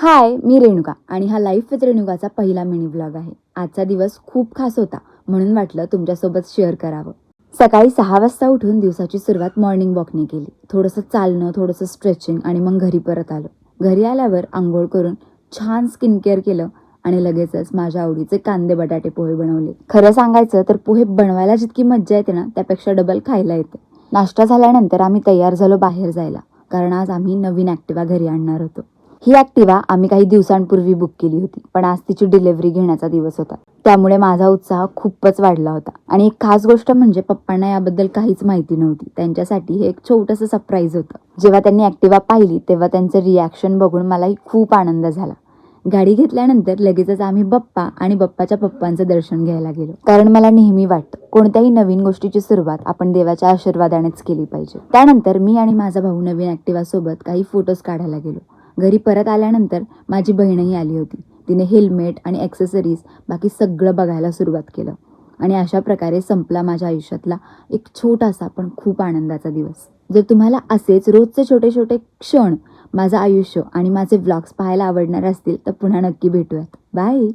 हाय, मी रेणुका आणि हा life with रेणुकाचा पहिला मिनी व्लॉग आहे. आजचा दिवस खूप खास होता म्हणून वाटलं तुमच्यासोबत शेअर करावं. सकाळी 6 वाजता उठून दिवसाची सुरुवात मॉर्निंग वॉकने केली. थोडंसं चालणं, थोडंसं स्ट्रेचिंग आणि मग घरी परत आलो. घरी आल्यावर आंघोळ करून छान स्किन केअर केलं आणि लगेचच माझ्या आवडीचे कांदे बटाटे पोहे बनवले. खरं सांगायचं तर पोहे बनवायला जितकी मज्जा येते ना, त्यापेक्षा डबल खायला येते. नाश्ता झाल्यानंतर आम्ही तयार झालो बाहेर जायला, कारण आज आम्ही नवीन ॲक्टिवा घरी आणणार होतो. ही ॲक्टिवा आम्ही काही दिवसांपूर्वी बुक केली होती, पण आज तिची डिलिव्हरी घेण्याचा दिवस होता. त्यामुळे माझा उत्साह खूपच वाढला होता. आणि एक खास गोष्ट म्हणजे पप्पांना याबद्दल काहीच माहिती नव्हती. त्यांच्यासाठी हे एक छोटंसं सरप्राईज होतं. जेव्हा त्यांनी ॲक्टिवा पाहिली तेव्हा त्यांचं रिॲक्शन बघून मलाही खूप आनंद झाला. गाडी घेतल्यानंतर लगेचच आम्ही बाप्पा आणि बाप्पाच्या पप्पांचं दर्शन घ्यायला गेलो, कारण मला नेहमी वाटतं कोणत्याही नवीन गोष्टीची सुरुवात आपण देवाच्या आशीर्वादानेच केली पाहिजे. त्यानंतर मी आणि माझा भाऊ नवीन ॲक्टिवा सोबत काही फोटोज काढायला गेलो. घरी परत आल्यानंतर माझी बहीणही आली होती. तिने हेल्मेट आणि ॲक्सेसरीज बाकी सगळं बघायला सुरुवात केलं आणि अशा प्रकारे संपला माझ्या आयुष्यातला एक छोटासा पण खूप आनंदाचा दिवस. जर तुम्हाला असेच रोजचे छोटे छोटे क्षण, माझं आयुष्य आणि माझे व्लॉग्स पाहायला आवडणार असतील तर पुन्हा नक्की भेटूयात. बाय.